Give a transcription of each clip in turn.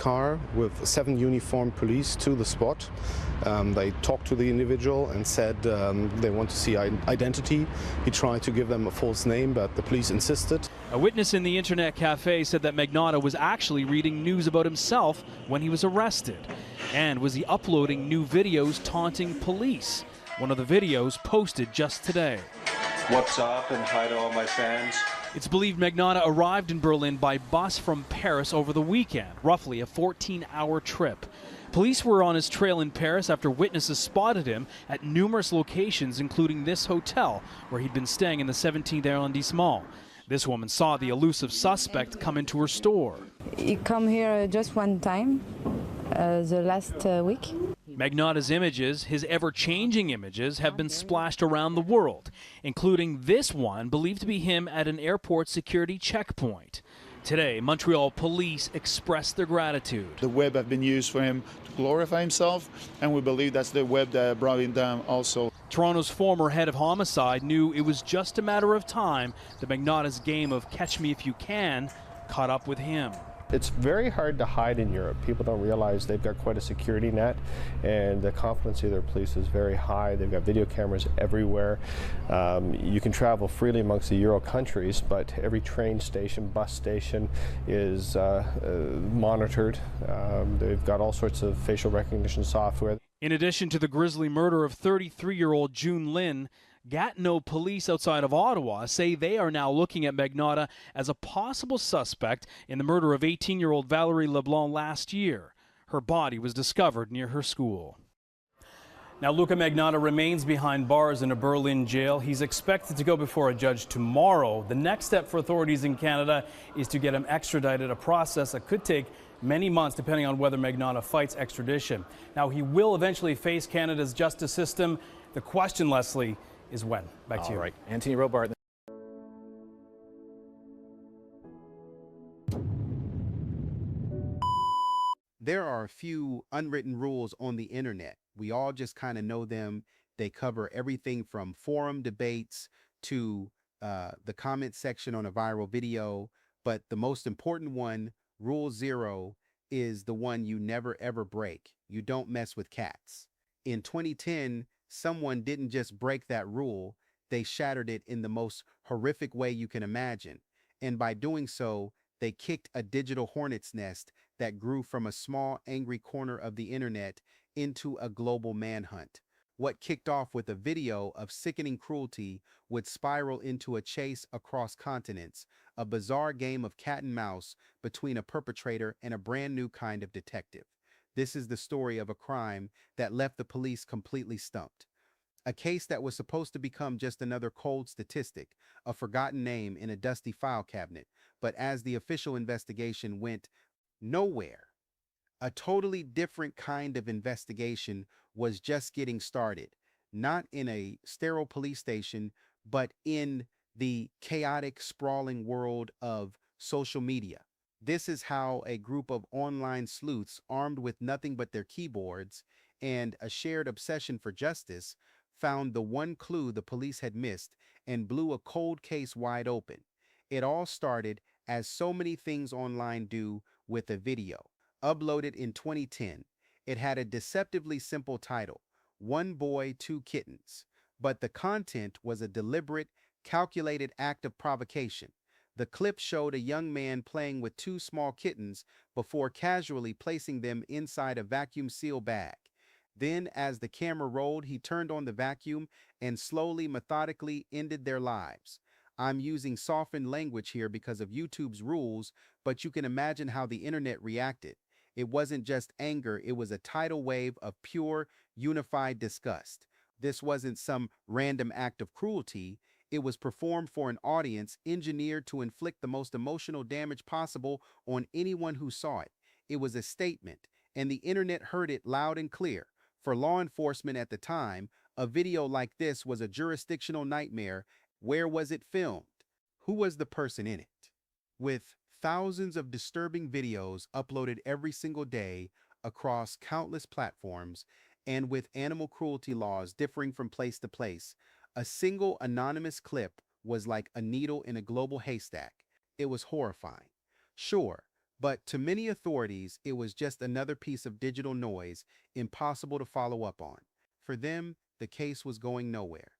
car with 7 uniformed police to the spot. They talked to the individual and said they want to see identity. He tried to give them a false name, but the police insisted. A witness in the internet cafe said that Magnotta was actually reading news about himself when he was arrested. And was he uploading new videos taunting police? One of the videos posted just today. What's up, and hi to all my fans. It's believed Magnotta arrived in Berlin by bus from Paris over the weekend, roughly a 14-hour trip. Police were on his trail in Paris after witnesses spotted him at numerous locations, including this hotel, where he'd been staying in the 17th arrondissement. This woman saw the elusive suspect come into her store. He come here just one time, the last week. Magnotta's images, his ever-changing images, have been splashed around the world, including this one believed to be him at an airport security checkpoint. Today, Montreal police expressed their gratitude. The web has been used for him to glorify himself, and we believe that's the web that brought him down also. Toronto's former head of homicide knew it was just a matter of time that Magnotta's game of catch me if you can caught up with him. It's very hard to hide in Europe. People don't realize they've got quite a security net, and the competency of their police is very high. They've got video cameras everywhere. You can travel freely amongst the Euro countries, but every train station, bus station is monitored. They've got all sorts of facial recognition software. In addition to the grisly murder of 33-year-old June Lin, Gatineau police outside of Ottawa say they are now looking at Magnotta as a possible suspect in the murder of 18-year-old Valerie Leblanc last year. Her body was discovered near her school. Now, Luka Magnotta remains behind bars in a Berlin jail. He's expected to go before a judge tomorrow. The next step for authorities in Canada is to get him extradited, a process that could take many months depending on whether Magnotta fights extradition. Now, he will eventually face Canada's justice system. The question, Leslie, is when. Back to you. All right, Anthony Robart. There are a few unwritten rules on the internet. We all just kind of know them. They cover everything from forum debates to the comment section on a viral video. But the most important one, Rule 0, is the one you never ever break. You don't mess with cats. In 2010, someone didn't just break that rule, they shattered it in the most horrific way you can imagine. And by doing so, they kicked a digital hornet's nest that grew from a small, angry corner of the internet into a global manhunt. What kicked off with a video of sickening cruelty would spiral into a chase across continents, a bizarre game of cat and mouse between a perpetrator and a brand new kind of detective. This is the story of a crime that left the police completely stumped. A case that was supposed to become just another cold statistic, a forgotten name in a dusty file cabinet. But as the official investigation went nowhere, a totally different kind of investigation was just getting started. Not in a sterile police station, but in the chaotic, sprawling world of social media. This is how a group of online sleuths armed with nothing but their keyboards and a shared obsession for justice found the one clue the police had missed and blew a cold case wide open. It all started, as so many things online do, with a video. Uploaded in 2010, it had a deceptively simple title, One Boy, Two Kittens. But the content was a deliberate, calculated act of provocation. The clip showed a young man playing with two small kittens before casually placing them inside a vacuum seal bag. Then, as the camera rolled, he turned on the vacuum and slowly, methodically ended their lives. I'm using softened language here because of YouTube's rules, but you can imagine how the internet reacted. It wasn't just anger, it was a tidal wave of pure, unified disgust. This wasn't some random act of cruelty. It was performed for an audience engineered to inflict the most emotional damage possible on anyone who saw it. It was a statement, and the internet heard it loud and clear. For law enforcement at the time, a video like this was a jurisdictional nightmare. Where was it filmed? Who was the person in it? With thousands of disturbing videos uploaded every single day across countless platforms, and with animal cruelty laws differing from place to place, a single anonymous clip was like a needle in a global haystack. It was horrifying. Sure, But to many authorities, it was just another piece of digital noise impossible to follow up on. For them, the case was going nowhere.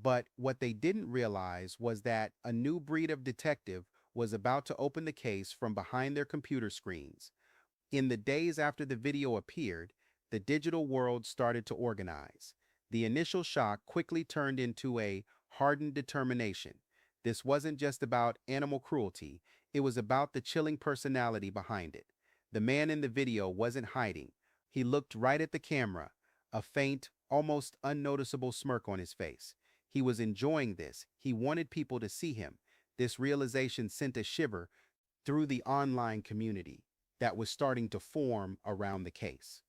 But what they didn't realize was that a new breed of detective was about to open the case from behind their computer screens. In the days after the video appeared, the digital world started to organize. The initial shock quickly turned into a hardened determination. This wasn't just about animal cruelty, it was about the chilling personality behind it. The man in the video wasn't hiding. He looked right at the camera, a faint, almost unnoticeable smirk on his face. He was enjoying this. He wanted people to see him. This realization sent a shiver through the online community that was starting to form around the case.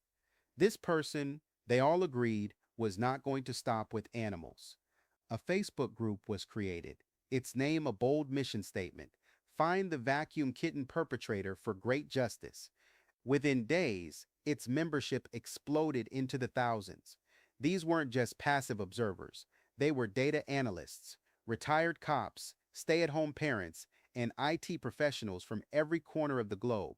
This person, they all agreed, was not going to stop with animals. A Facebook group was created, its name a bold mission statement: find the vacuum kitten perpetrator for great justice. Within days, its membership exploded into the thousands. These weren't just passive observers. They were data analysts, retired cops, stay-at-home parents, and IT professionals from every corner of the globe.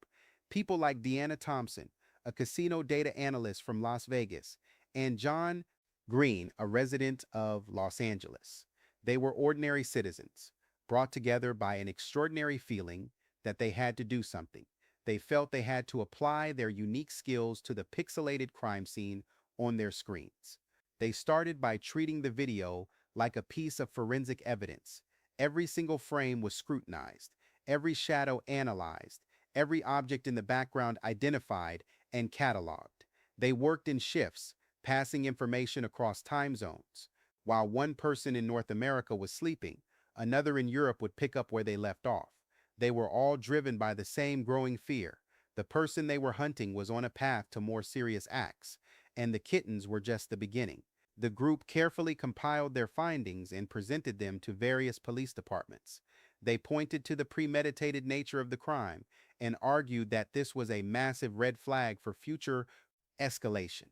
People like Deanna Thompson, a casino data analyst from Las Vegas, and John Green, a resident of Los Angeles. They were ordinary citizens, brought together by an extraordinary feeling that they had to do something. They felt they had to apply their unique skills to the pixelated crime scene on their screens. They started by treating the video like a piece of forensic evidence. Every single frame was scrutinized, every shadow analyzed, every object in the background identified and cataloged. They worked in shifts, passing information across time zones. While one person in North America was sleeping, another in Europe would pick up where they left off. They were all driven by the same growing fear. The person they were hunting was on a path to more serious acts, and the kittens were just the beginning. The group carefully compiled their findings and presented them to various police departments. They pointed to the premeditated nature of the crime and argued that this was a massive red flag for future escalation.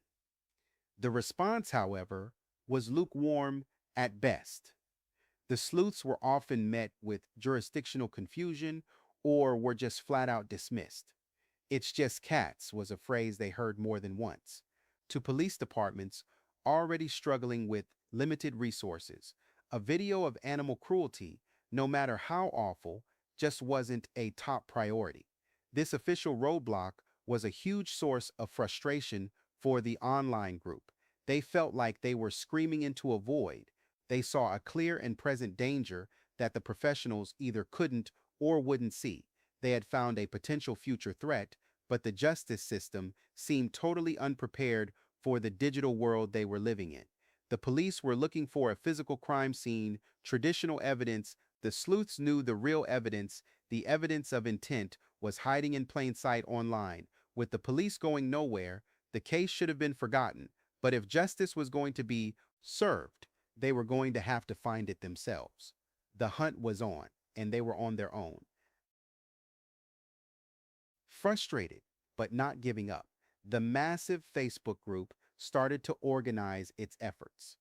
The response, however, was lukewarm at best. The sleuths were often met with jurisdictional confusion or were just flat out dismissed. "It's just cats" was a phrase they heard more than once. To police departments already struggling with limited resources, a video of animal cruelty, no matter how awful, just wasn't a top priority. This official roadblock was a huge source of frustration for the online group. They felt like they were screaming into a void. They saw a clear and present danger that the professionals either couldn't or wouldn't see. They had found a potential future threat, but the justice system seemed totally unprepared for the digital world they were living in. The police were looking for a physical crime scene, traditional evidence. The sleuths knew the real evidence, the evidence of intent, was hiding in plain sight online. With the police going nowhere, the case should have been forgotten. But if justice was going to be served, they were going to have to find it themselves. The hunt was on, and they were on their own. Frustrated, but not giving up, the massive Facebook group started to organize its efforts.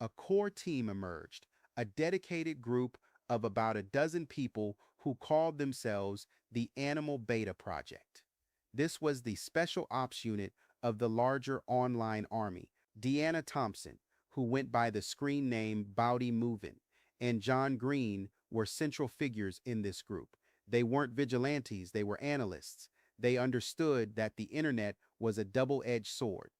A core team emerged, a dedicated group of about a dozen people who called themselves the Animal Beta Project. This was the special ops unit of the larger online army. Deanna Thompson, who went by the screen name Bowdy Movin', and John Green were central figures in this group. They weren't vigilantes, they were analysts. They understood that the internet was a double-edged sword.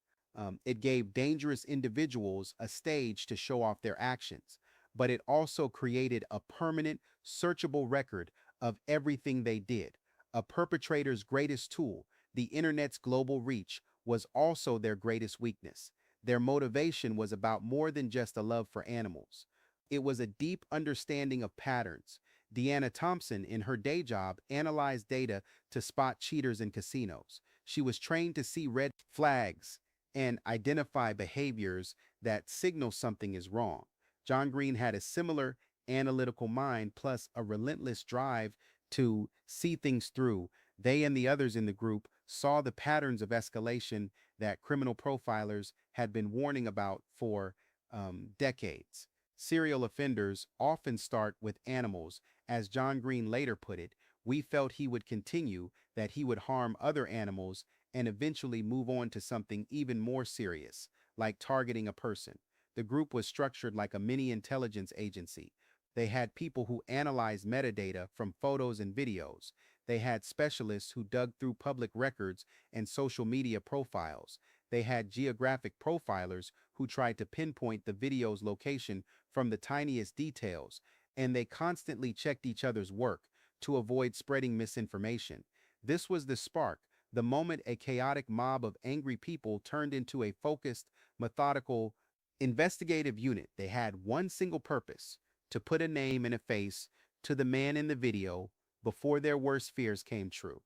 It gave dangerous individuals a stage to show off their actions, but it also created a permanent, searchable record of everything they did. A perpetrator's greatest tool, the internet's global reach, was also their greatest weakness. Their motivation was about more than just a love for animals. It was a deep understanding of patterns. Deanna Thompson, in her day job, analyzed data to spot cheaters in casinos. She was trained to see red flags and identify behaviors that signal something is wrong. John Green had a similar analytical mind, plus a relentless drive to see things through. They and the others in the group saw the patterns of escalation that criminal profilers had been warning about for decades. Serial offenders often start with animals. As John Green later put it, We felt he would continue, that he would harm other animals and eventually move on to something even more serious, like targeting a person. The group was structured like a mini intelligence agency. They had people who analyzed metadata from photos and videos. They had specialists who dug through public records and social media profiles. They had geographic profilers who tried to pinpoint the video's location from the tiniest details, and they constantly checked each other's work to avoid spreading misinformation. This was the spark, the moment a chaotic mob of angry people turned into a focused, methodical, investigative unit. They had one single purpose: to put a name and a face to the man in the video before their worst fears came true.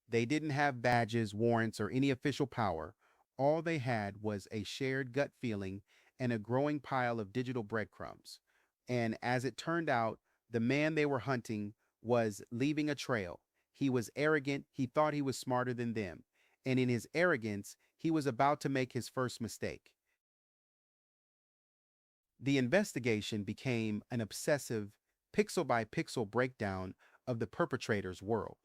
They didn't have badges, warrants, or any official power. All they had was a shared gut feeling and a growing pile of digital breadcrumbs. And as it turned out, the man they were hunting was leaving a trail. He was arrogant. He thought he was smarter than them. And in his arrogance, he was about to make his first mistake. The investigation became an obsessive, pixel by pixel breakdown of the perpetrator's world.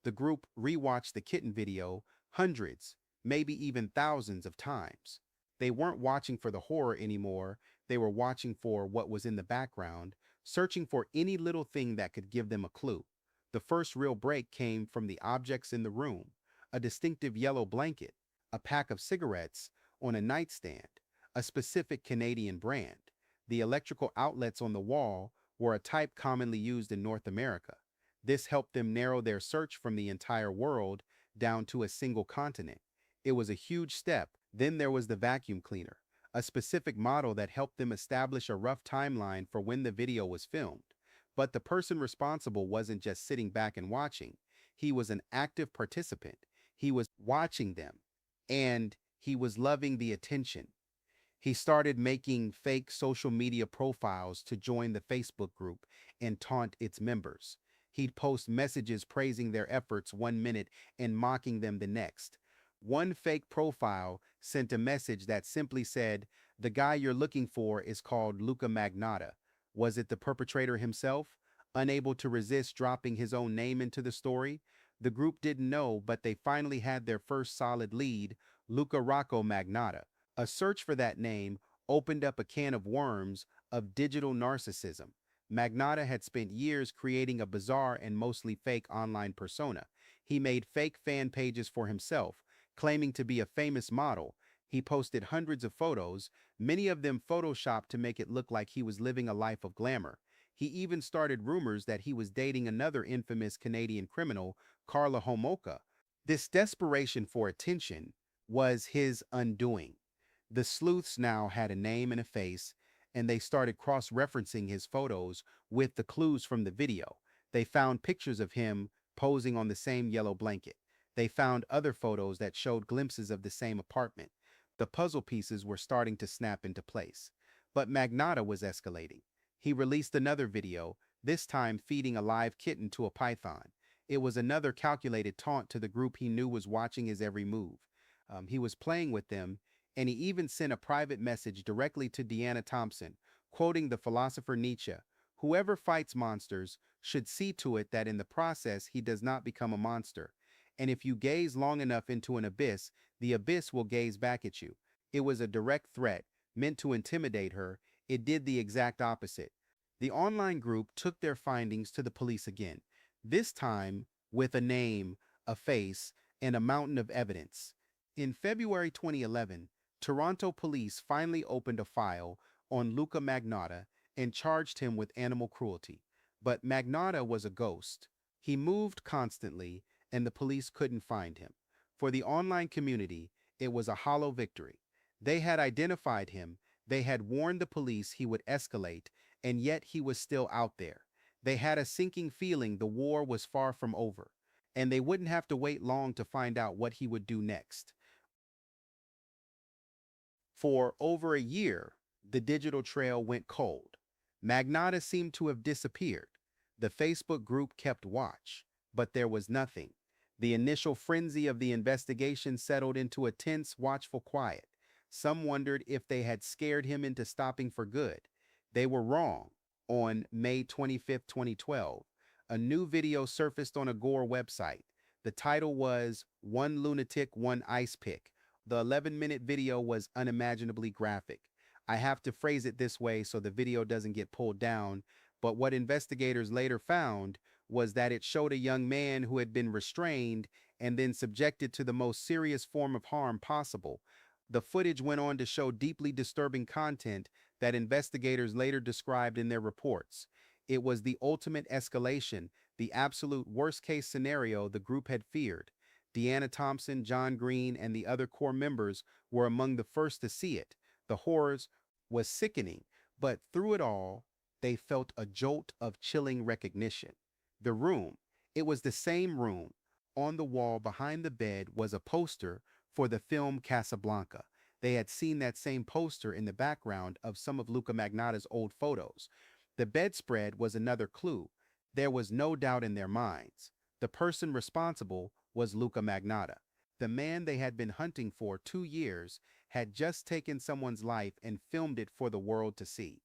The group rewatched the kitten video hundreds, maybe even thousands of times. They weren't watching for the horror anymore. They were watching for what was in the background, searching for any little thing that could give them a clue. The first real break came from the objects in the room: a distinctive yellow blanket, a pack of cigarettes on a nightstand, a specific Canadian brand. The electrical outlets on the wall were a type commonly used in North America. This helped them narrow their search from the entire world down to a single continent. It was a huge step. Then there was the vacuum cleaner, a specific model that helped them establish a rough timeline for when the video was filmed. But the person responsible wasn't just sitting back and watching. He was an active participant. He was watching them, and he was loving the attention. He started making fake social media profiles to join the Facebook group and taunt its members. He'd post messages praising their efforts one minute and mocking them the next. One fake profile sent a message that simply said, "The guy you're looking for is called Luka Magnotta." Was it the perpetrator himself, unable to resist dropping his own name into the story? The group didn't know, but they finally had their first solid lead: Luka Magnotta. A search for that name opened up a can of worms of digital narcissism. Magnotta had spent years creating a bizarre and mostly fake online persona. He made fake fan pages for himself, claiming to be a famous model. He posted hundreds of photos, many of them photoshopped to make it look like he was living a life of glamour. He even started rumors that he was dating another infamous Canadian criminal, Karla Homolka. This desperation for attention was his undoing. The sleuths now had a name and a face, and they started cross-referencing his photos with the clues from the video. They found pictures of him posing on the same yellow blanket. They found other photos that showed glimpses of the same apartment. The puzzle pieces were starting to snap into place. But Magnotta was escalating. He released another video, this time feeding a live kitten to a python. It was another calculated taunt to the group he knew was watching his every move. He was playing with them, and he even sent a private message directly to Deanna Thompson, quoting the philosopher Nietzsche: "Whoever fights monsters should see to it that in the process he does not become a monster. And if you gaze long enough into an abyss, the abyss will gaze back at you." It was a direct threat, meant to intimidate her. It did the exact opposite. The online group took their findings to the police again, this time with a name, a face, and a mountain of evidence. In February 2011, Toronto police finally opened a file on Luka Magnotta and charged him with animal cruelty. But Magnotta was a ghost. He moved constantly, and the police couldn't find him. For the online community, it was a hollow victory. They had identified him, they had warned the police he would escalate, and yet he was still out there. They had a sinking feeling the war was far from over, and they wouldn't have to wait long to find out what he would do next. For over a year, the digital trail went cold. Magnotta seemed to have disappeared. The Facebook group kept watch, but there was nothing. The initial frenzy of the investigation settled into a tense, watchful quiet. Some wondered if they had scared him into stopping for good. They were wrong. On May 25, 2012, a new video surfaced on a Gore website. The title was One Lunatic, One Ice Pick. The 11-minute video was unimaginably graphic. I have to phrase it this way so the video doesn't get pulled down, but what investigators later found was that it showed a young man who had been restrained and then subjected to the most serious form of harm possible. The footage went on to show deeply disturbing content that investigators later described in their reports. It was the ultimate escalation, the absolute worst-case scenario the group had feared. Deanna Thompson, John Green, and the other core members were among the first to see it. The horrors was sickening, but through it all, they felt a jolt of chilling recognition. The room, it was the same room. On the wall behind the bed was a poster for the film Casablanca. They had seen that same poster in the background of some of Luka Magnotta's old photos. The bedspread was another clue. There was no doubt in their minds. The person responsible was Luka Magnotta. The man they had been hunting for 2 years had just taken someone's life and filmed it for the world to see.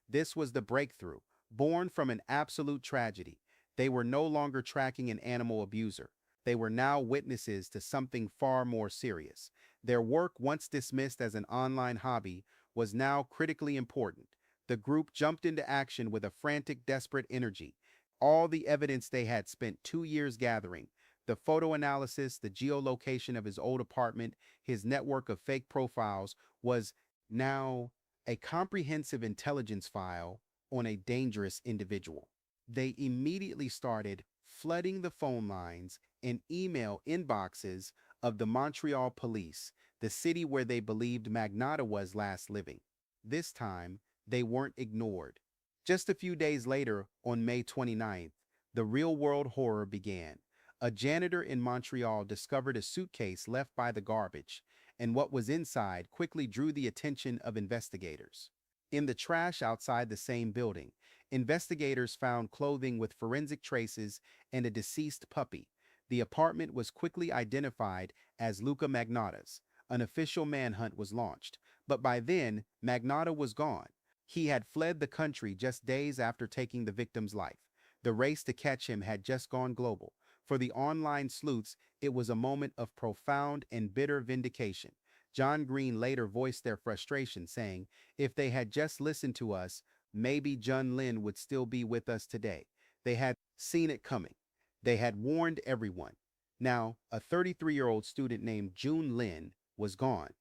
This was the breakthrough, born from an absolute tragedy. They were no longer tracking an animal abuser. They were now witnesses to something far more serious. Their work, once dismissed as an online hobby, was now critically important. The group jumped into action with a frantic, desperate energy. All the evidence they had spent 2 years gathering, the photo analysis, the geolocation of his old apartment, his network of fake profiles, was now a comprehensive intelligence file on a dangerous individual. They immediately started flooding the phone lines and email inboxes of the Montreal police, the city where they believed Magnotta was last living. This time, they weren't ignored. Just a few days later, on May 29th, the real-world horror began. A janitor in Montreal discovered a suitcase left by the garbage, and what was inside quickly drew the attention of investigators. In the trash outside the same building, investigators found clothing with forensic traces and a deceased puppy. The apartment was quickly identified as Luka Magnotta's. An official manhunt was launched, but by then, Magnotta was gone. He had fled the country just days after taking the victim's life. The race to catch him had just gone global. For the online sleuths, it was a moment of profound and bitter vindication. John Green later voiced their frustration, saying, "If they had just listened to us, maybe Jun Lin would still be with us today." They had seen it coming. They had warned everyone. Now, a 33-year-old student named Jun Lin was gone,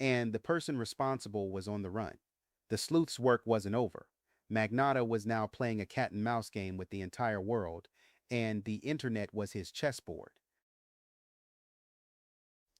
and the person responsible was on the run. The sleuth's work wasn't over. Magnotta was now playing a cat-and-mouse game with the entire world, and the internet was his chessboard.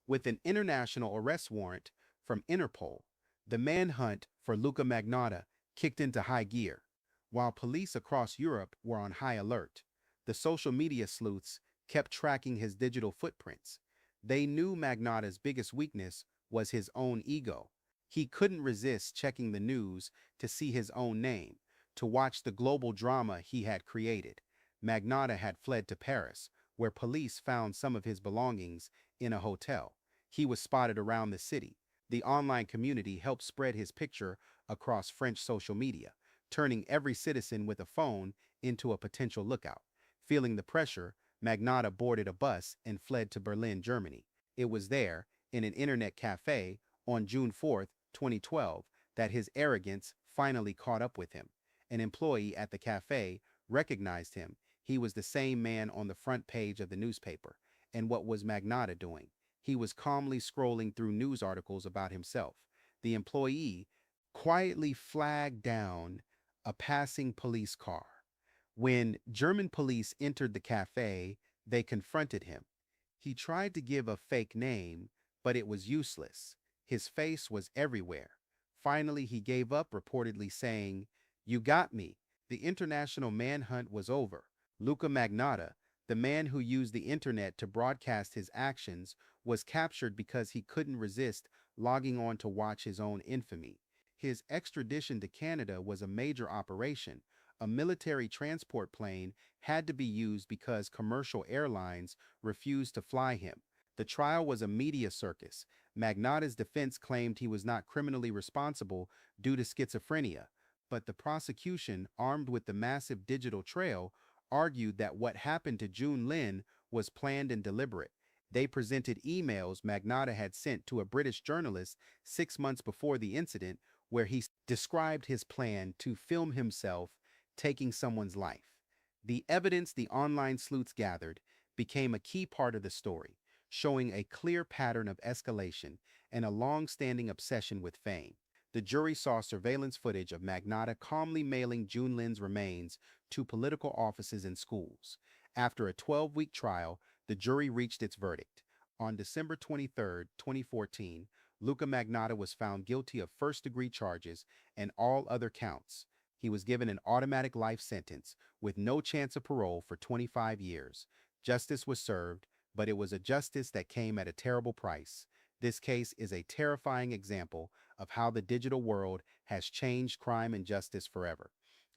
With an international arrest warrant from Interpol, the manhunt for Luka Magnotta kicked into high gear. While police across Europe were on high alert, the social media sleuths kept tracking his digital footprints. They knew Magnotta's biggest weakness was his own ego. He couldn't resist checking the news to see his own name, to watch the global drama he had created. Magnotta had fled to Paris, where police found some of his belongings in a hotel. He was spotted around the city. The online community helped spread his picture across French social media, turning every citizen with a phone into a potential lookout. Feeling the pressure, Magnotta boarded a bus and fled to Berlin, Germany. It was there, in an internet cafe, on June 4, 2012, that his arrogance finally caught up with him. An employee at the cafe recognized him. He was the same man on the front page of the newspaper. And what was Magnotta doing? He was calmly scrolling through news articles about himself. The employee quietly flagged down a passing police car. When German police entered the cafe, they confronted him. He tried to give a fake name, but it was useless. His face was everywhere. Finally, he gave up, reportedly saying, "You got me." The international manhunt was over. Luka Magnotta, the man who used the internet to broadcast his actions, was captured because he couldn't resist logging on to watch his own infamy. His extradition to Canada was a major operation. A military transport plane had to be used because commercial airlines refused to fly him. The trial was a media circus. Magnotta's defense claimed he was not criminally responsible due to schizophrenia, but the prosecution, armed with the massive digital trail, argued that what happened to June Lin was planned and deliberate. They presented emails Magnotta had sent to a British journalist 6 months before the incident, where he described his plan to film himself taking someone's life. The evidence the online sleuths gathered became a key part of the story, showing a clear pattern of escalation and a long-standing obsession with fame. The jury saw surveillance footage of Magnotta calmly mailing June Lin's remains to political offices and schools. After a 12-week trial, the jury reached its verdict. On December 23, 2014, Luka Magnotta was found guilty of first-degree charges and all other counts. He was given an automatic life sentence with no chance of parole for 25 years. Justice was served, but it was a justice that came at a terrible price. This case is a terrifying example of how the digital world has changed crime and justice forever.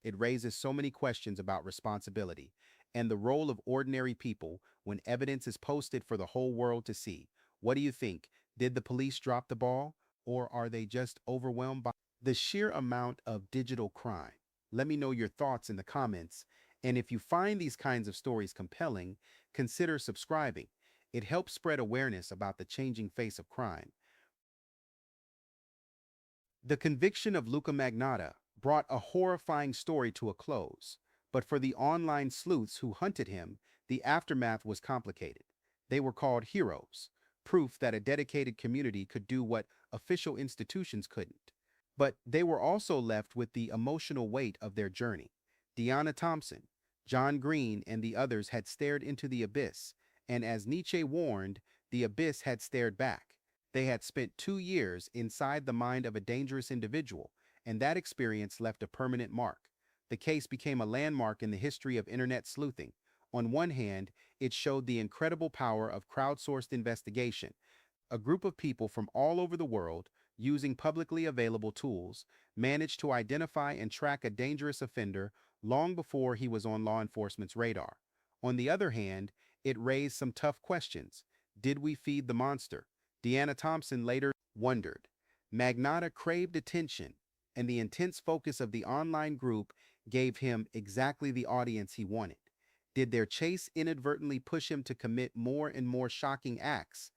It raises so many questions about responsibility and the role of ordinary people when evidence is posted for the whole world to see. What do you think? Did the police drop the ball, or are they just overwhelmed by the sheer amount of digital crime? Let me know your thoughts in the comments. And if you find these kinds of stories compelling, consider subscribing. It helps spread awareness about the changing face of crime. The conviction of Luka Magnotta brought a horrifying story to a close, but for the online sleuths who hunted him, the aftermath was complicated. They were called heroes, proof that a dedicated community could do what official institutions couldn't. But they were also left with the emotional weight of their journey. Deanna Thompson, John Green, and the others had stared into the abyss, and as Nietzsche warned, the abyss had stared back. They had spent 2 years inside the mind of a dangerous individual, and that experience left a permanent mark. The case became a landmark in the history of internet sleuthing. On one hand, it showed the incredible power of crowdsourced investigation. A group of people from all over the world, using publicly available tools, managed to identify and track a dangerous offender long before he was on law enforcement's radar. On the other hand, it raised some tough questions. Did we feed the monster? Deanna Thompson later wondered. Magnotta craved attention, and the intense focus of the online group gave him exactly the audience he wanted. Did their chase inadvertently push him to commit more and more shocking acts?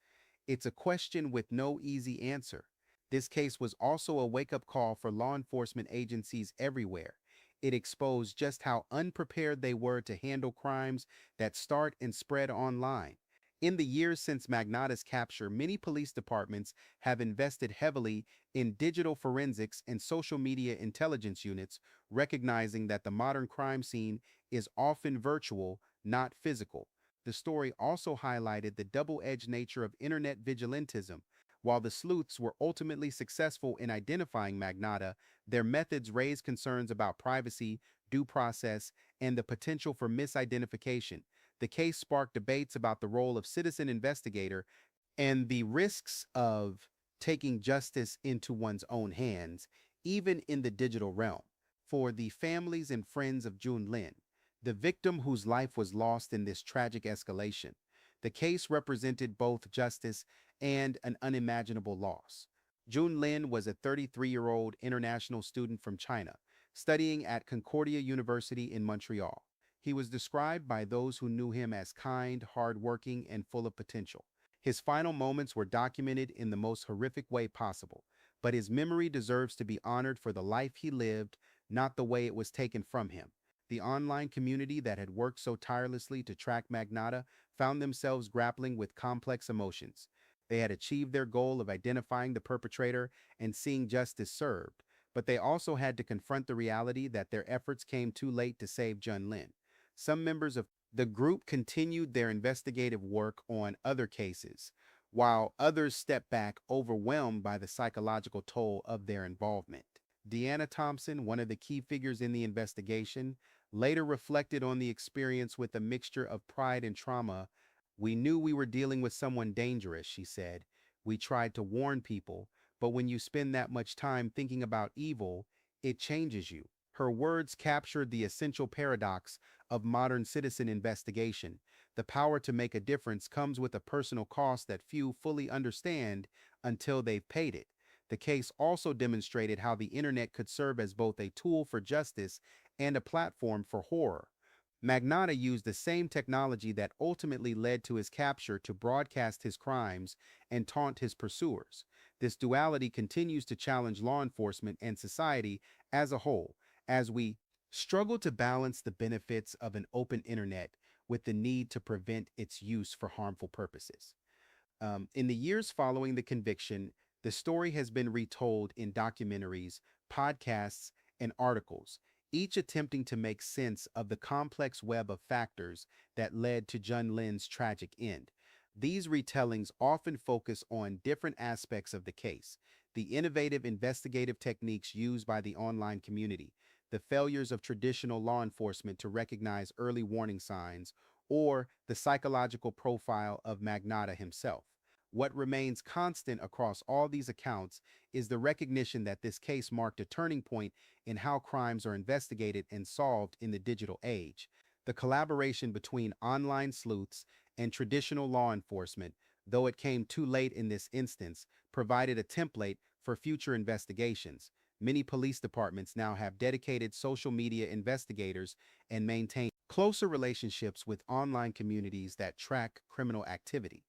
It's a question with no easy answer. This case was also a wake-up call for law enforcement agencies everywhere. It exposed just how unprepared they were to handle crimes that start and spread online. In the years since Magnotta's capture, many police departments have invested heavily in digital forensics and social media intelligence units, recognizing that the modern crime scene is often virtual, not physical. The story also highlighted the double-edged nature of internet vigilantism. While the sleuths were ultimately successful in identifying Magnotta, their methods raised concerns about privacy, due process, and the potential for misidentification. The case sparked debates about the role of citizen investigator and the risks of taking justice into one's own hands, even in the digital realm. For the families and friends of June Lin, the victim whose life was lost in this tragic escalation, the case represented both justice and an unimaginable loss. June Lin was a 33-year-old international student from China, studying at Concordia University in Montreal. He was described by those who knew him as kind, hardworking, and full of potential. His final moments were documented in the most horrific way possible, but his memory deserves to be honored for the life he lived, not the way it was taken from him. The online community that had worked so tirelessly to track Magnotta found themselves grappling with complex emotions. They had achieved their goal of identifying the perpetrator and seeing justice served, but they also had to confront the reality that their efforts came too late to save June Lin. Some members of the group continued their investigative work on other cases, while others stepped back overwhelmed by the psychological toll of their involvement. Deanna Thompson, one of the key figures in the investigation, later reflected on the experience with a mixture of pride and trauma. "We knew we were dealing with someone dangerous," she said. "We tried to warn people, but when you spend that much time thinking about evil, it changes you." Her words captured the essential paradox of modern citizen investigation. The power to make a difference comes with a personal cost that few fully understand until they've paid it. The case also demonstrated how the internet could serve as both a tool for justice and a platform for horror. Magnotta used the same technology that ultimately led to his capture to broadcast his crimes and taunt his pursuers. This duality continues to challenge law enforcement and society as a whole as we struggle to balance the benefits of an open internet with the need to prevent its use for harmful purposes. In the years following the conviction, the story has been retold in documentaries, podcasts, and articles, each attempting to make sense of the complex web of factors that led to Jun Lin's tragic end. These retellings often focus on different aspects of the case: the innovative investigative techniques used by the online community, the failures of traditional law enforcement to recognize early warning signs, or the psychological profile of Magnotta himself. What remains constant across all these accounts is the recognition that this case marked a turning point in how crimes are investigated and solved in the digital age. The collaboration between online sleuths and traditional law enforcement, though it came too late in this instance, provided a template for future investigations. Many police departments now have dedicated social media investigators and maintain closer relationships with online communities that track criminal activity.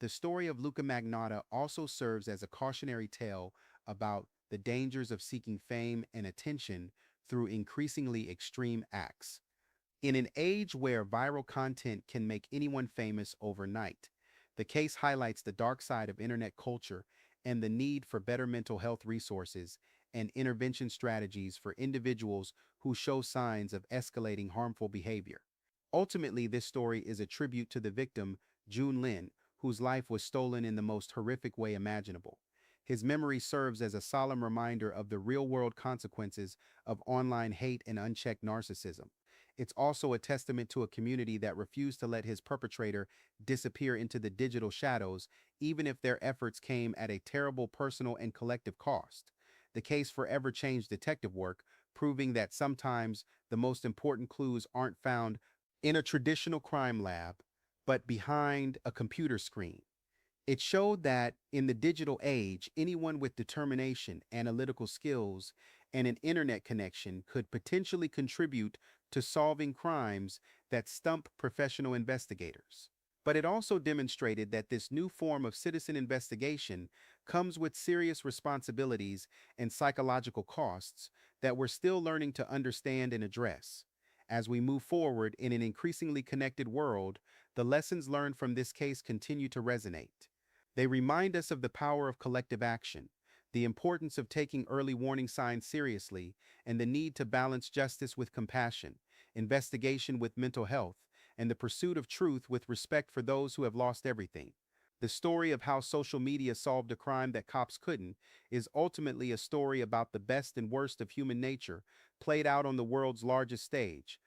The story of Luka Magnotta also serves as a cautionary tale about the dangers of seeking fame and attention through increasingly extreme acts. In an age where viral content can make anyone famous overnight, the case highlights the dark side of internet culture and the need for better mental health resources and intervention strategies for individuals who show signs of escalating harmful behavior. Ultimately, this story is a tribute to the victim, Jun Lin, whose life was stolen in the most horrific way imaginable. His memory serves as a solemn reminder of the real-world consequences of online hate and unchecked narcissism. It's also a testament to a community that refused to let his perpetrator disappear into the digital shadows, even if their efforts came at a terrible personal and collective cost. The case forever changed detective work, proving that sometimes the most important clues aren't found in a traditional crime lab, but behind a computer screen. It showed that in the digital age, anyone with determination, analytical skills, and an internet connection could potentially contribute to solving crimes that stump professional investigators. But it also demonstrated that this new form of citizen investigation comes with serious responsibilities and psychological costs that we're still learning to understand and address. As we move forward in an increasingly connected world, the lessons learned from this case continue to resonate. They remind us of the power of collective action, the importance of taking early warning signs seriously, and the need to balance justice with compassion, investigation with mental health, and the pursuit of truth with respect for those who have lost everything. The story of how social media solved a crime that cops couldn't is ultimately a story about the best and worst of human nature played out on the world's largest stage.